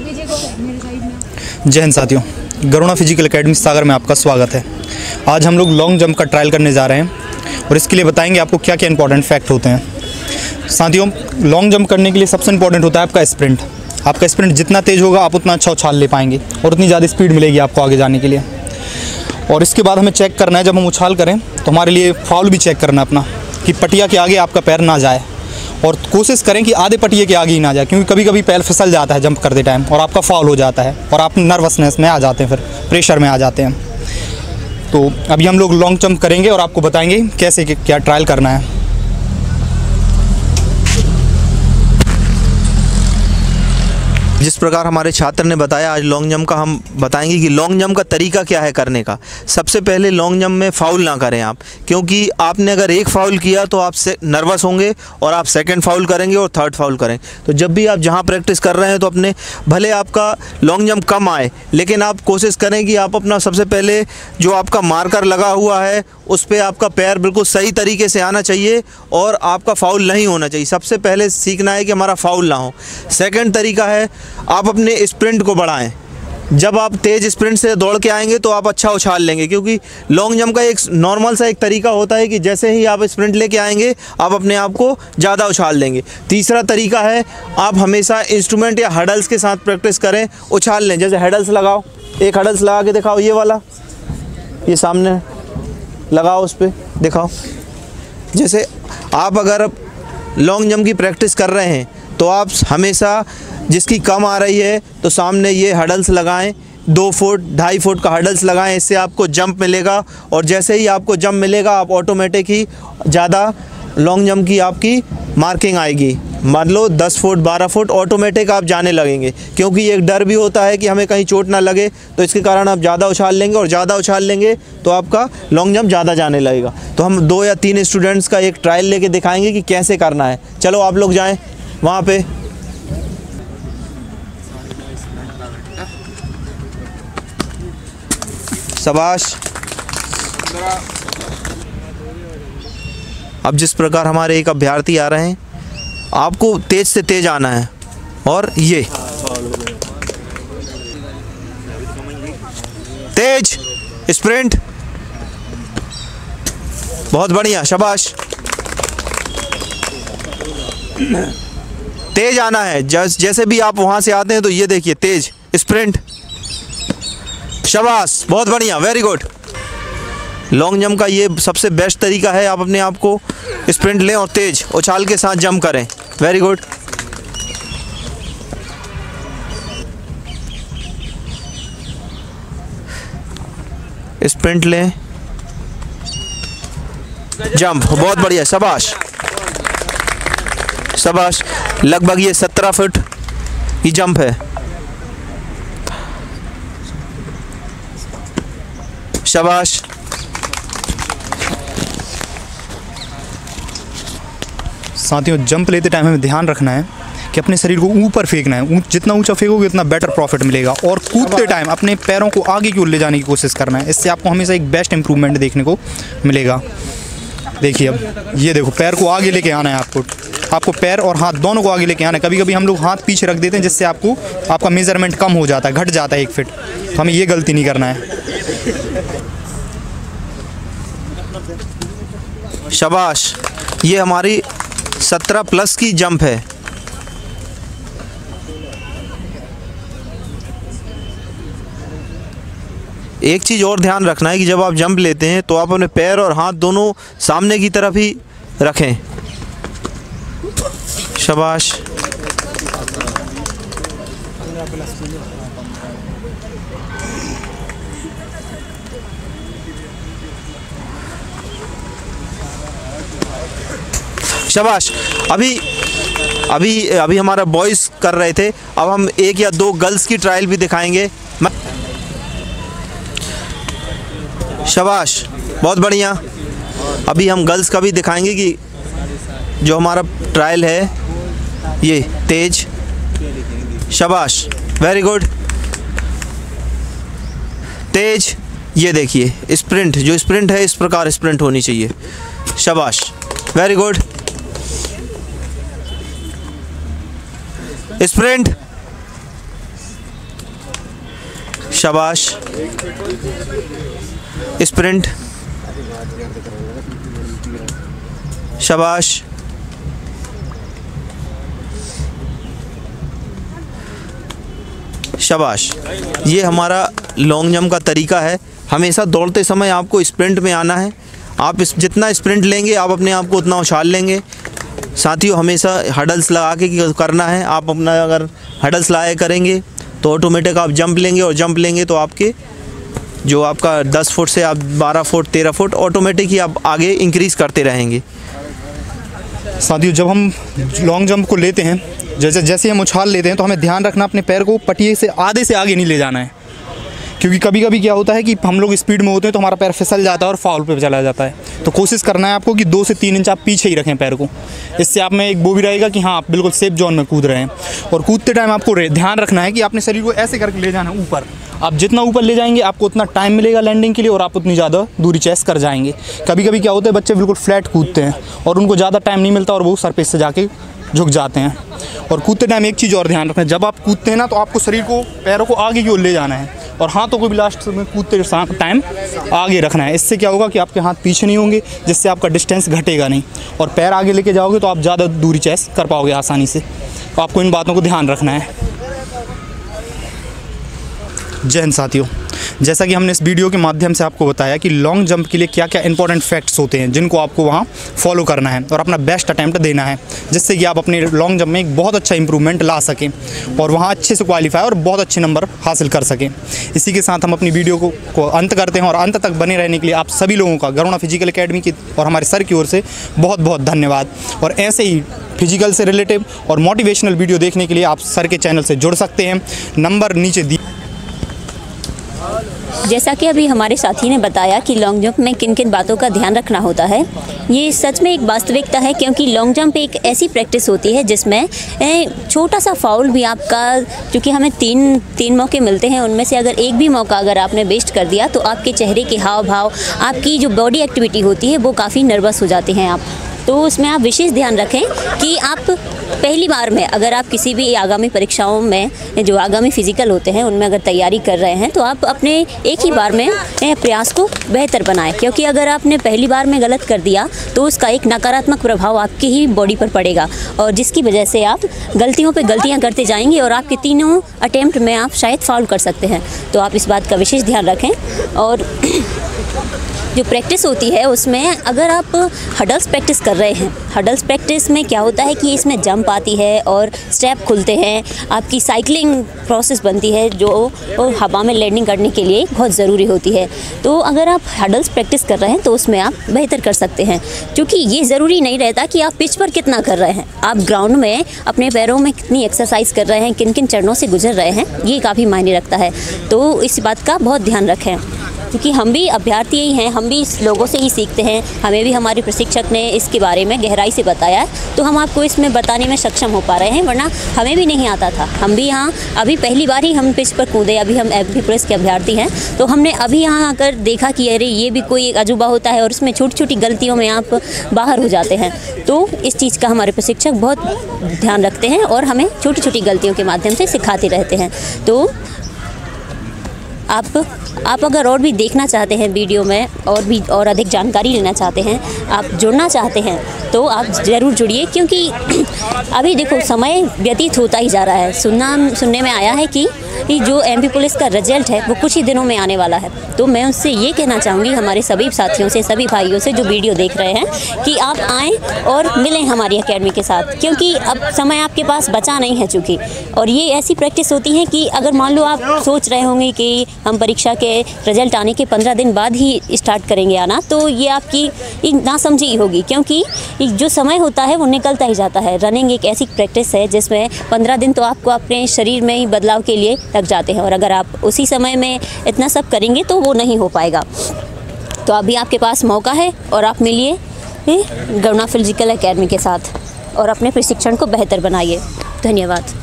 जय हिंद साथियों, Garuda physical academy सागर में आपका स्वागत है। आज हम लोग लॉन्ग जंप का ट्रायल करने जा रहे हैं और इसके लिए बताएंगे आपको क्या क्या इंपॉर्टेंट फैक्ट होते हैं। साथियों, लॉन्ग जंप करने के लिए सबसे इंपॉर्टेंट होता है आपका स्प्रिंट। आपका स्प्रिंट जितना तेज़ होगा आप उतना अच्छा उछाल ले पाएंगे और उतनी ज़्यादा स्पीड मिलेगी आपको आगे जाने के लिए। और इसके बाद हमें चेक करना है, जब हम उछाल करें तो हमारे लिए फाउल भी चेक करना है अपना, कि पटिया के आगे आपका पैर ना जाए, और कोशिश करें कि आधे पटिए के आगे ही ना जाए, क्योंकि कभी कभी पैर फिसल जाता है जंप करते टाइम और आपका फाउल हो जाता है और आप नर्वसनेस में आ जाते हैं, फिर प्रेशर में आ जाते हैं। तो अभी हम लोग लॉन्ग जंप करेंगे और आपको बताएंगे कैसे क्या ट्रायल करना है। जिस प्रकार हमारे छात्र ने बताया, आज लॉन्ग जंप का हम बताएंगे कि लॉन्ग जंप का तरीका क्या है करने का। सबसे पहले लॉन्ग जंप में फाउल ना करें आप, क्योंकि आपने अगर एक फाउल किया तो आप नर्वस होंगे और आप सेकंड फाउल करेंगे और थर्ड फाउल करेंगे। तो जब भी आप जहां प्रैक्टिस कर रहे हैं तो अपने भले आपका लॉन्ग जंप कम आए, लेकिन आप कोशिश करें कि आप अपना सबसे पहले जो आपका मार्कर लगा हुआ है उस पर आपका पैर बिल्कुल सही तरीके से आना चाहिए और आपका फाउल नहीं होना चाहिए। सबसे पहले सीखना है कि हमारा फाउल ना हो। सेकंड तरीका है, आप अपने स्प्रिंट को बढ़ाएं। जब आप तेज़ स्प्रिंट से दौड़ के आएंगे तो आप अच्छा उछाल लेंगे, क्योंकि लॉन्ग जंप का एक नॉर्मल सा एक तरीका होता है कि जैसे ही आप स्प्रिंट लेके आएंगे आप अपने आप को ज़्यादा उछाल लेंगे। तीसरा तरीका है, आप हमेशा इंस्ट्रूमेंट या हडल्स के साथ प्रैक्टिस करें, उछाल लें। जैसे हडल्स लगाओ, एक हडल्स लगा के दिखाओ, ये वाला, ये सामने लगाओ, उस पर दिखाओ। जैसे आप अगर लॉन्ग जंप की प्रैक्टिस कर रहे हैं तो आप हमेशा जिसकी कम आ रही है तो सामने ये हडल्स लगाएं, 2 फुट 2.5 फुट का हडल्स लगाएं। इससे आपको जंप मिलेगा और जैसे ही आपको जंप मिलेगा आप ऑटोमेटिक ही ज़्यादा लॉन्ग जंप की आपकी मार्किंग आएगी। मान लो 10 फुट 12 फुट ऑटोमेटिक आप जाने लगेंगे, क्योंकि एक डर भी होता है कि हमें कहीं चोट ना लगे, तो इसके कारण आप ज़्यादा उछाल लेंगे और ज़्यादा उछाल लेंगे तो आपका लॉन्ग जंप ज़्यादा जाने लगेगा। तो हम 2 या 3 स्टूडेंट्स का एक ट्रायल लेके दिखाएंगे कि कैसे करना है। चलो आप लोग जाएँ वहाँ पे। शाबाश। अब जिस प्रकार हमारे एक अभ्यर्थी आ रहे हैं, आपको तेज से तेज आना है और ये तेज स्प्रिंट, बहुत बढ़िया, शाबाश। तेज आना है, जैसे भी आप वहां से आते हैं तो ये देखिए तेज स्प्रिंट, शाबाश, बहुत बढ़िया, वेरी गुड। लॉन्ग जंप का ये सबसे बेस्ट तरीका है, आप अपने आप को स्प्रिंट लें और तेज उछाल के साथ जंप करें, वेरी गुड। स्प्रिंट लें, जंप, बहुत बढ़िया, शाबाश शाबाश। लगभग ये 17 फुट की जंप है, शाबाश। साथियों, जंप लेते टाइम हमें ध्यान रखना है कि अपने शरीर को ऊपर फेंकना है। जितना ऊंचा फेंकोगे उतना बेटर प्रॉफिट मिलेगा। और कूदते टाइम अपने पैरों को आगे की ओर ले जाने की कोशिश करना है। इससे आपको हमेशा एक बेस्ट इंप्रूवमेंट देखने को मिलेगा। देखिए, अब ये देखो, पैर को आगे लेके आना है आपको पैर और हाथ दोनों को आगे लेके आना है। कभी कभी हम लोग हाथ पीछे रख देते हैं, जिससे आपका मेजरमेंट कम हो जाता है, घट जाता है 1 फीट। तो हमें ये गलती नहीं करना है। शाबाश, ये हमारी 17 प्लस की जंप है। एक चीज़ और ध्यान रखना है कि जब आप जंप लेते हैं तो आप अपने पैर और हाथ दोनों सामने की तरफ ही रखें, शाबाश। शाबाश। अभी हमारा बॉयज़ कर रहे थे, अब हम 1 या 2 गर्ल्स की ट्रायल भी दिखाएंगे। शाबाश, बहुत बढ़िया। अभी हम गर्ल्स का भी दिखाएंगे कि जो हमारा ट्रायल है ये तेज, शाबाश, वेरी गुड, तेज। ये देखिए स्प्रिंट, जो स्प्रिंट है इस प्रकार स्प्रिंट होनी चाहिए, शाबाश, वेरी गुड। स्प्रिंट, शाबाश। स्प्रिंट, शाबाश। शाबाश। ये हमारा लॉन्ग जंप का तरीका है। हमेशा दौड़ते समय आपको स्प्रिंट में आना है। आप जितना स्प्रिंट लेंगे आप अपने आप को उतना उछाल लेंगे। साथियों, हमेशा हडल्स लगा के करना है। आप अपना अगर हडल्स लगाए करेंगे तो ऑटोमेटिक आप जंप लेंगे, और जंप लेंगे तो आपके जो आपका 10 फुट से आप 12 फुट 13 फुट ऑटोमेटिक ही आप आगे इंक्रीज़ करते रहेंगे। साथियों, जब हम लॉन्ग जंप को लेते हैं, जैसे हम उछाल लेते हैं, तो हमें ध्यान रखना अपने पैर को पटिए से आधे से आगे नहीं ले जाना है, क्योंकि कभी कभी क्या होता है कि हम लोग स्पीड में होते हैं तो हमारा पैर फिसल जाता है और फाउल पे चला जाता है। तो कोशिश करना है आपको कि 2 से 3 इंच आप पीछे ही रखें पैर को। इससे आप में एक वो भी रहेगा कि हाँ, आप बिल्कुल सेफ जोन में कूद रहे हैं। और कूदते टाइम आपको ध्यान रखना है कि आपने शरीर को ऐसे करके ले जाना है ऊपर। आप जितना ऊपर ले जाएंगे आपको उतना टाइम मिलेगा लैंडिंग के लिए, और आप उतनी ज़्यादा दूरी चेस कर जाएंगे। कभी कभी क्या होता है, बच्चे बिल्कुल फ्लैट कूदते हैं और उनको ज़्यादा टाइम नहीं मिलता और वो सरफेस से जाके झुक जाते हैं। और कूदते टाइम एक चीज़ और ध्यान रखना है, जब आप कूदते हैं ना, तो आपको शरीर को, पैरों को आगे की ओर ले जाना है और हाथों को भी लास्ट में कूदते टाइम आगे रखना है। इससे क्या होगा कि आपके हाथ पीछे नहीं होंगे, जिससे आपका डिस्टेंस घटेगा नहीं, और पैर आगे लेके जाओगे तो आप ज़्यादा दूरी चेस कर पाओगे आसानी से। तो आपको इन बातों को ध्यान रखना है। जय हिंद साथियों, जैसा कि हमने इस वीडियो के माध्यम से आपको बताया कि लॉन्ग जंप के लिए क्या क्या इंपॉर्टेंट फैक्ट्स होते हैं जिनको आपको वहाँ फॉलो करना है और अपना बेस्ट अटैम्प्ट देना है, जिससे कि आप अपने लॉन्ग जंप में एक बहुत अच्छा इंप्रूवमेंट ला सकें और वहाँ अच्छे से क्वालिफाई और बहुत अच्छे नंबर हासिल कर सकें। इसी के साथ हम अपनी वीडियो को अंत करते हैं, और अंत तक बने रहने के लिए आप सभी लोगों का गरुणा फिजिकल एकेडमी की और हमारे सर की ओर से बहुत बहुत धन्यवाद। और ऐसे ही फिजिकल से रिलेटिव और मोटिवेशनल वीडियो देखने के लिए आप सर के चैनल से जुड़ सकते हैं। नंबर नीचे दी। जैसा कि अभी हमारे साथी ने बताया कि लॉन्ग जंप में किन किन बातों का ध्यान रखना होता है, ये सच में एक वास्तविकता है, क्योंकि लॉन्ग जंप एक ऐसी प्रैक्टिस होती है जिसमें छोटा सा फाउल भी आपका, क्योंकि हमें तीन मौके मिलते हैं, उनमें से अगर एक भी मौका अगर आपने वेस्ट कर दिया तो आपके चेहरे के हाव भाव, आपकी जो बॉडी एक्टिविटी होती है वो काफ़ी नर्वस हो जाते हैं आप। तो उसमें आप विशेष ध्यान रखें कि आप पहली बार में अगर आप किसी भी आगामी परीक्षाओं में, जो आगामी फिजिकल होते हैं, उनमें अगर तैयारी कर रहे हैं तो आप अपने एक ही बार में प्रयास को बेहतर बनाएं, क्योंकि अगर आपने पहली बार में गलत कर दिया तो उसका एक नकारात्मक प्रभाव आपकी ही बॉडी पर पड़ेगा, और जिसकी वजह से आप गलतियों पे गलतियां करते जाएंगे और आपके तीनों अटेम्प्ट में आप शायद फाउल कर सकते हैं। तो आप इस बात का विशेष ध्यान रखें। और जो प्रैक्टिस होती है उसमें अगर आप हडल्स प्रैक्टिस कर रहे हैं, हडल्स प्रैक्टिस में क्या होता है कि इसमें जंप आती है और स्टेप खुलते हैं, आपकी साइकिलिंग प्रोसेस बनती है जो हवा में लैंडिंग करने के लिए बहुत ज़रूरी होती है। तो अगर आप हडल्स प्रैक्टिस कर रहे हैं तो उसमें आप बेहतर कर सकते हैं, क्योंकि ये ज़रूरी नहीं रहता कि आप पिच पर कितना कर रहे हैं, आप ग्राउंड में अपने पैरों में कितनी एक्सरसाइज कर रहे हैं, किन किन चरणों से गुजर रहे हैं, ये काफ़ी मायने रखता है। तो इस बात का बहुत ध्यान रखें, क्योंकि हम भी अभ्यर्थी ही हैं, हम भी इस लोगों से ही सीखते हैं। हमें भी हमारे प्रशिक्षक ने इसके बारे में गहराई से बताया है, तो हम आपको इसमें बताने में सक्षम हो पा रहे हैं, वरना हमें भी नहीं आता था। हम भी यहाँ अभी पहली बार ही हम पिच पर कूदे, अभी हम MP पुलिस के अभ्यर्थी हैं, तो हमने अभी यहाँ आकर देखा कि अरे ये भी कोई एक अजूबा होता है और इसमें छोटी छोटी गलतियों में आप बाहर हो जाते हैं। तो इस चीज़ का हमारे प्रशिक्षक बहुत ध्यान रखते हैं और हमें छोटी छोटी गलतियों के माध्यम से सिखाते रहते हैं। तो आप अगर और भी देखना चाहते हैं वीडियो में और अधिक जानकारी लेना चाहते हैं, आप जुड़ना चाहते हैं, तो आप ज़रूर जुड़िए, क्योंकि अभी देखो समय व्यतीत होता ही जा रहा है। सुनने में आया है कि जो MP पुलिस का रिजल्ट है वो कुछ ही दिनों में आने वाला है। तो मैं उससे ये कहना चाहूँगी हमारे सभी साथियों से, सभी भाइयों से जो वीडियो देख रहे हैं, कि आप आएँ और मिलें हमारी एकेडमी के साथ, क्योंकि अब समय आपके पास बचा नहीं है चूँकि। और ये ऐसी प्रैक्टिस होती है कि अगर मान लो आप सोच रहे होंगे कि हम परीक्षा के रिजल्ट आने के 15 दिन बाद ही स्टार्ट करेंगे आना, तो ये आपकी नासमझी होगी, क्योंकि जो समय होता है वो निकलता ही जाता है। रनिंग एक ऐसी प्रैक्टिस है जिसमें 15 दिन तो आपको अपने शरीर में ही बदलाव के लिए लग जाते हैं, और अगर आप उसी समय में इतना सब करेंगे तो वो नहीं हो पाएगा। तो अभी आपके पास मौका है और आप मिलिए गरुणा फिजिकल एकेडमी के साथ और अपने प्रशिक्षण को बेहतर बनाइए। धन्यवाद।